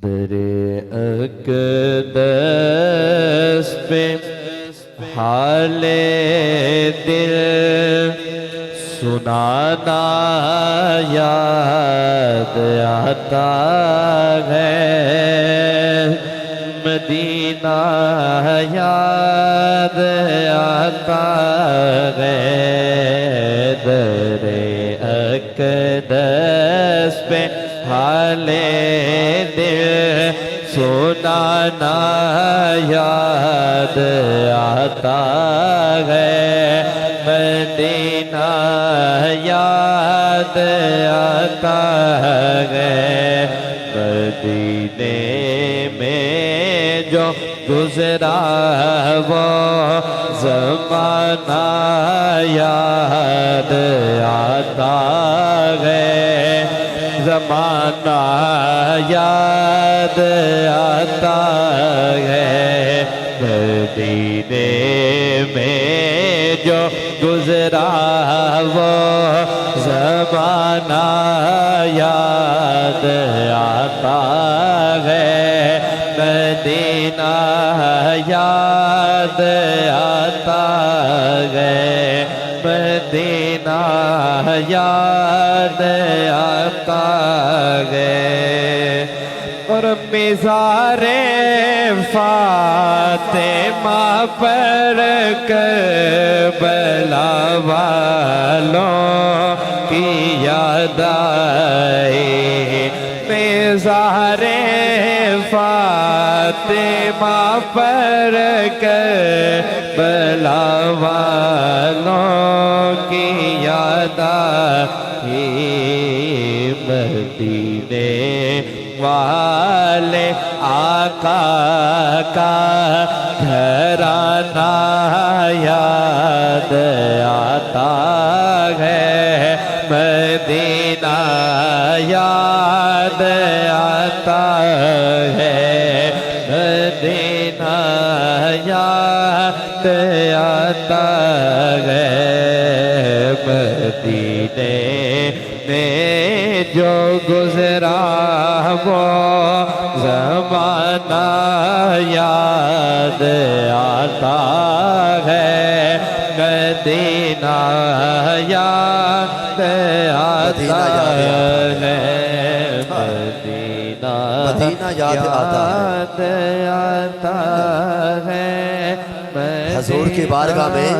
در اقدس پہ حال دل سنانا یاد آتا ہے، مدینہ یاد آتا ہے، در اقدس پہ حال دل سنانا یاد آتا ہے، مدینہ یاد آتا ہے، مدینے میں جو گزرا وہ زمانہ یاد آتا ہے، زمانہ یاد آتا ہے، مدینے میں جو گزرا وہ زمانہ یاد آتا ہے، مدینہ یاد آتا ہے، مدینہ یاد آتا ہے، اور مزار فاطمہ پر کربلا والوں کی یاد آئی، مزار فاطمہ پر کربلا والوں کی یاد آئی، مدینے والے آقا کا گھرانہ یاد آتا ہے، مدینہ یاد آتا ہے، مدینہ یاد آتا ہے، مدینے میں جو گزرا وہ زمانہ یاد آتا ہے، مدینہ یاد آتا ہے، مدینہ یاد آتا ہے، حضور کی بارگاہ میں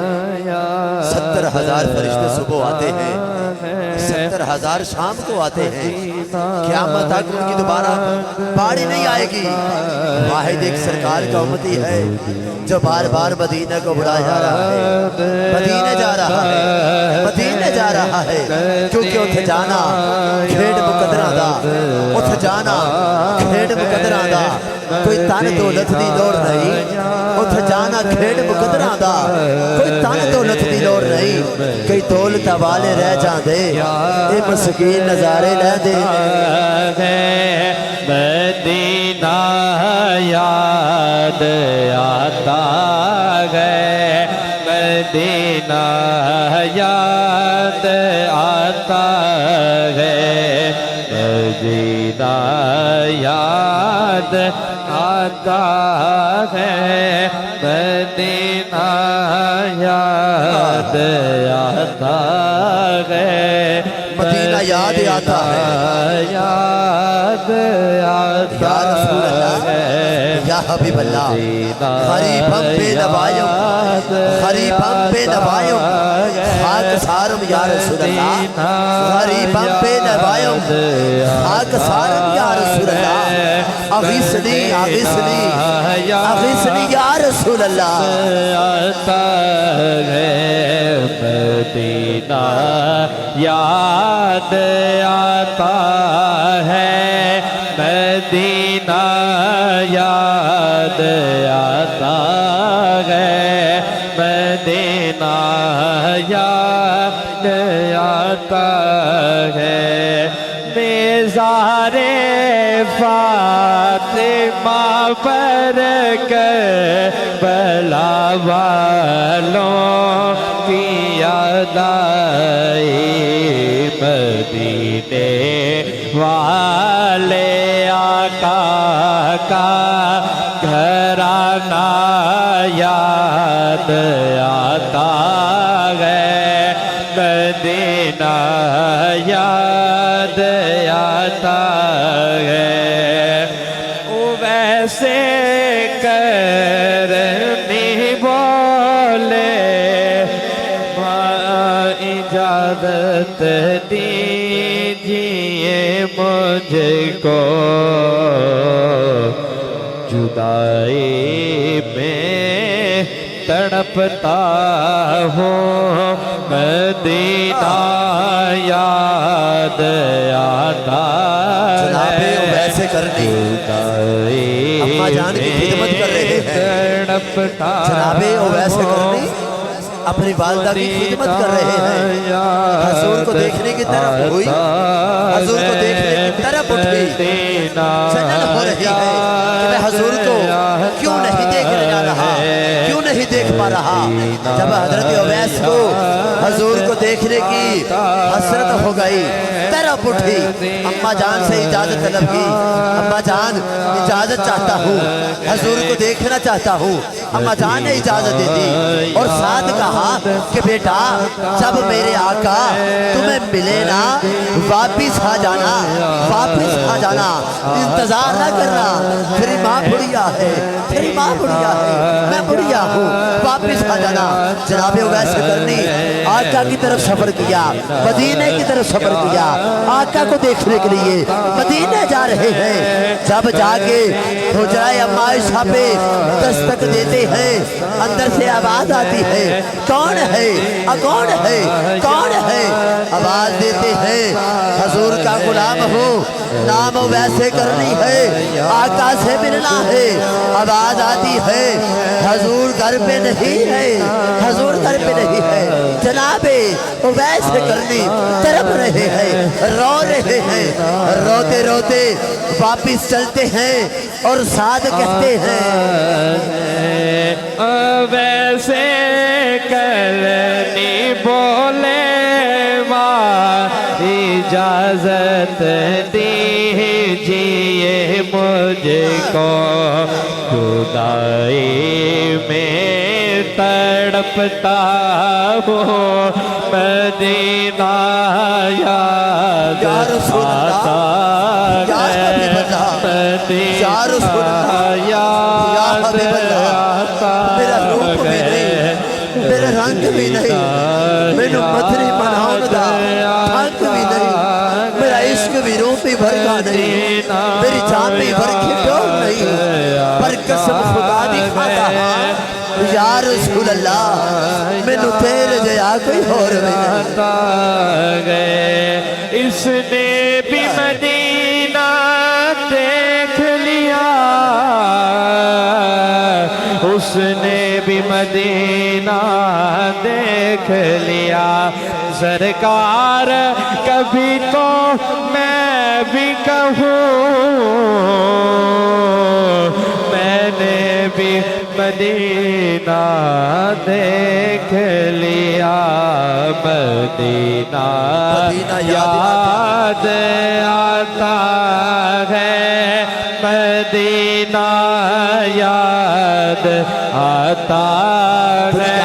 70,000 فرشتے صبح آتے ہیں، 70,000 شام کو آتے ہیں، قیامت تک ان کی دوبارہ باری نہیں آئے گی، واحد ایک سرکار کا امتی ہے جو بار بار مدینہ کو بلا جا رہا ہے، مدینہ جا رہا ہے، مدینہ جا رہا ہے، کیونکہ اتھے جانا کھیڑ مقدرہ دا، اتھے جانا کھیڑ مقدرہ دا، کوئی تن دولت دی لوڑ نہیں، اتھے جانا کھیڑ مقدرہ دا، کوئی تن دولت دی لوڑ نہیں، کئی دولت والے رہ جان دے، اے مسکین نظارے لے دے، مدینہ یاد آتا ہے، مدینہ یاد آتا ہے، مدینہ یاد آتا ہے، مدینہ یاد آتا ہے، مدینہ یاد آتا ہے، یاد آتا ہے، یا حبیب اللہ، غریبم بے نوائم، غریبم بے نوائم، خاک سارم یا رسول اللہ، غریبم بے نوائم، خاک سارم یا رسول اللہ، اغیثنی اغیثنی اغیثنی یا رسول اللہ، آتا ہے، مدینہ یاد آتا ہے، مدینہ یاد آتا ہے، مدینہ یاد آتا ہے، مزار فاطمہ پر کربلا والوں کی یاد آئی، مدینے والے آقا کا گھرانہ یاد آتا ہے مدینہ یاد آتا ہے ویسے کرنی بولے اجازت دیجیے مجھ کو جدائی میں تڑپتا ہوں مدینہ یاد آتا جناب ویسے کرنی اماں جان کی خدمت کر رہے ہیں جناب ویسے کرنی اپنی والدہ کی خدمت کر رہے ہیں حضور کو دیکھنے کی طرف ہوئی حضور کو دیکھنے کی طرف اٹھی جنن ہو رہی ہے کہ میں حضور کو کیوں نہیں دیکھنے جا رہا کیوں نہیں دیکھ پا رہا جب حضرت اویس کو حضور کو دیکھنے کی حسرت ہو گئی طرف اٹھی اماں جان سے اجازت طلب کی اماں جان اجازت چاہتا ہوں حضور کو دیکھنا چاہتا ہوں اماں جان نے اجازت دے دی اور ساتھ کہا کہ بیٹا جب میرے آقا تمہیں ملے نا واپس آ جانا انتظار نہ کرنا تیری ماں بڑھیا ہے میں بڑھیا ہوں واپس آ جانا جناب ویسے کرنی آقا کی طرف سفر کیا مدینے کی طرف سفر کیا آقا کو دیکھنے کے لیے مدینے جا رہے ہیں جب جا کے حجرہ اماں عائشہ پہ دستک دیتے ہیں اندر سے آواز آتی ہے کون ہے آواز دیتے ہیں حضور کا غلام ہوں نام ویسے کرنی ہے آقا سے ملنا ہے آواز آتی ہے حضور گھر پہ نہیں ہے جناب ویسے کرنی تڑپ رہے ہیں رو رہے ہیں روتے روتے واپس چلتے ہیں اور ساتھ کہتے ہیں ویسے کرنی بولے ماں اجازت دیجیے مجھ کو جدائی میں تڑپتا ہوں مدینہ یاد آتا ہے مدینہ یاد آتا ہے میرا رنگ بھی نہیں مینو مدری مناؤں دا تھنک بھی نہیں میرا عشق بھی روح بھی بھرکا نہیں میری جان بھی بھرکی ڈور نہیں پر قسم خدا دی کھاتا یا رسول اللہ مینو تیرے جیا کوئی اور نہیں اس نے بھی مدینہ دیکھ لیا اس نے بھی مدینہ دیکھ لیا سرکار کبھی تو میں بھی کہوں میں نے بھی مدینہ دیکھ لیا مدینہ یاد آتا ہے مدینہ یاد آتا ہے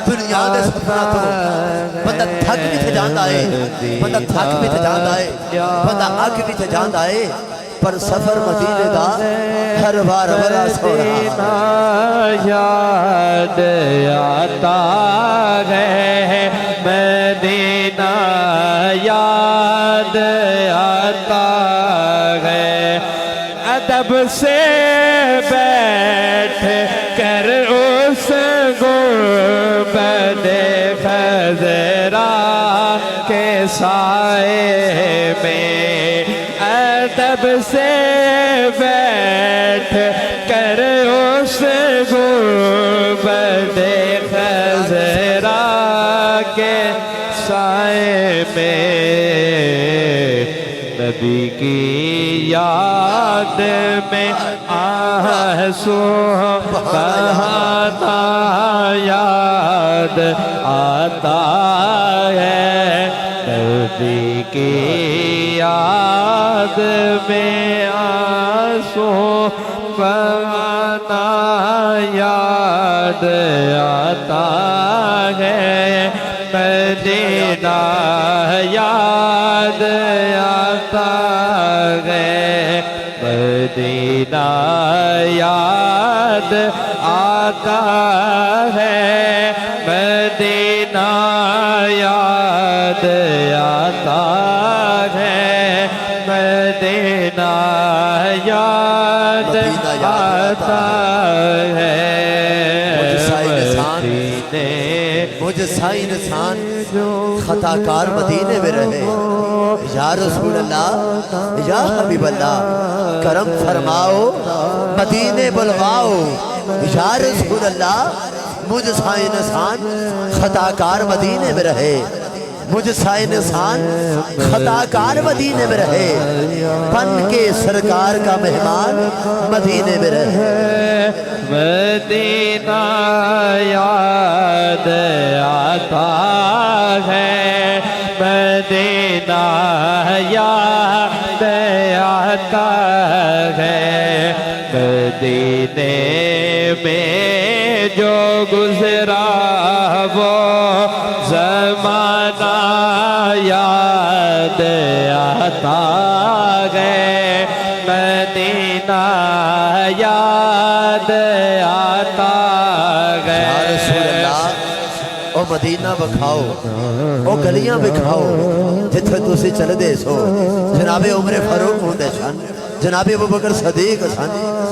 دنیا دے سفرہ تو بندہ تھک بھی تھے جاندہ ہے بندہ تھک بھی تھے جاندہ ہے بندہ اگ بھی تھے جاندہ ہے پر سفر مدینے دا ہر بار بڑا سونا یاد آتا ہے مدینہ یاد آتا ہے ادب سے بیٹھ کر اس گنبد خضرا کے سائے میں ادب سے بیٹھ کر اس گنبد خضرا کے سائے میں نبی کی یاد میں آنسو بہاتا یاد آتا ہے نبی کی یاد میں آنسو بہانا یاد آتا ہے مدینہ یاد آتا ہے مدینہ یاد آتا ہے مدینہ یاد آتا ہے مدینہ یاد آتا ہے مجھ سا انسان خطا کار مدینے میں رہے یا رسول اللہ یا حبیب اللہ کرم فرماؤ مدینے بلواؤ یا رسول اللہ مجھ سا انسان خطا کار مدینے میں رہے مجھ سا انسان خطا کار مدینے میں رہے بن کے سرکار کا مہمان مدینے میں رہے مدینہ یاد آتا ہے مدینہ یاد آتا ہے مدینے میں جو گزرا وہ زمانہ یاد آتا ہے مدینہ یاد آتا ہے یا رسول اللہ او مدینہ بکھاؤ او گلیاں بکھاؤ جتھے تسی چل دے سو جناب عمر فاروق ہوندے سن جناب ابوبکر صدیق سن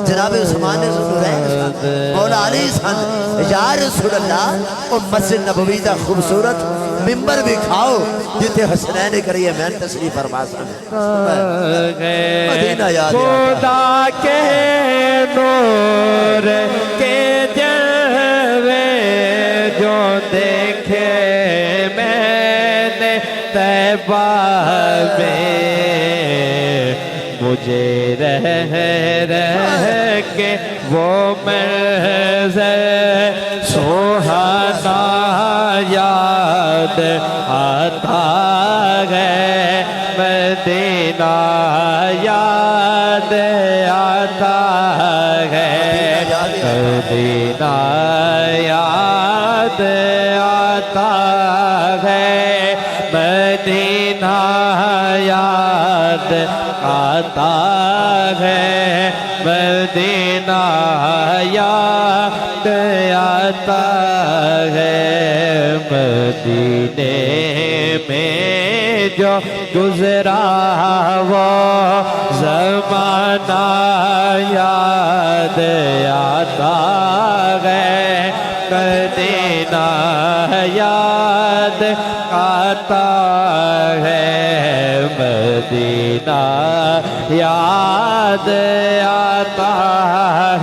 جناب عثمان ذوالنورین سن مولا علی سن یا رسول اللہ او مسجد نبوی دا خوبصورت ممبر بھی کھاؤ جتے حسنین کریے میں تشریف فرما سن مدینہ یاد خدا کے نور کے جلوے جو دیکھے میں نے طیبہ میں مجھے رہ کے وہ منظر سہانا یاد آتا ہے مدینہ یاد آتا ہے مدینہ یاد آتا ہے مدینہ یاد آتا ہے مدینہ یاد آتا ہے مدینے میں جو گزرا وہ زمانہ یاد آتا ہے مدینہ یاد آتا ہے مدینہ یاد آتا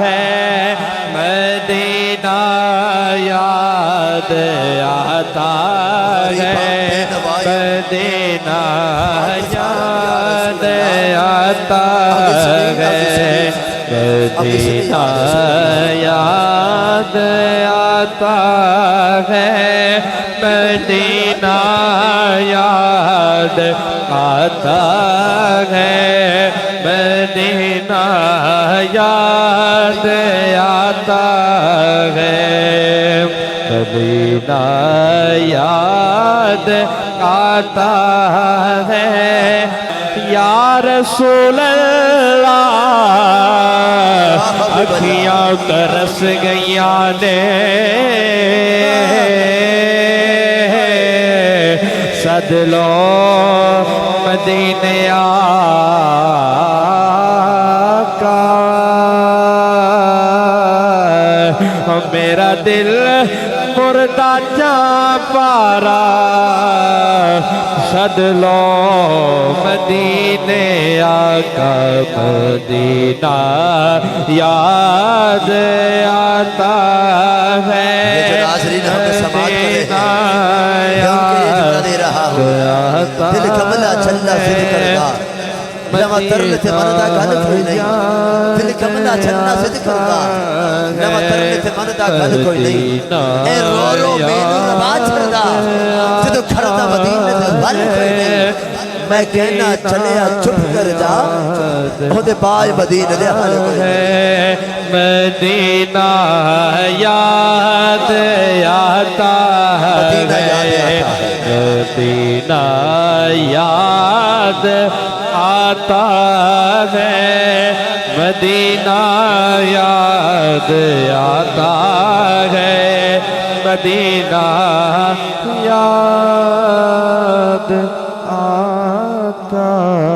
ہے مدینہ یاد آتا ہے مدینہ یاد آتا ہے مدینہ یاد آتا ہے مدینہ یاد آتا ہے مدینہ یاد آتا ہے مدینہ یاد آتا ہے یا رسول اللہ اکھیاں ترس گئیاں نے سد لو مدینے آقا میرا دل مردہ جاں پارا سد لو مدینے آقا مدینہ یاد آتا ہے یہ جو ناظرین ہم نے سماعت کرے ہیں میں ان کے یہ جملہ دے رہا ہوں دل کملا چلا صدق کردا لما ترلت مندہ گل کوئی نہیں دل کملا چلا صدق کردا لما ترلت مندہ گل کوئی نہیں اے رو رو میں نور بات کردا جدو کھڑتا مدینہ بل کوئی نہیں میں کہنا چلیا چپ کر جا وہ دے باج مدینہ دے حال کوئی نہیں مدینہ یاد آتا مدینہ یاد ہے مدینہ یاد آتا ہے مدینہ یاد آتا ہے مدینہ یاد آتا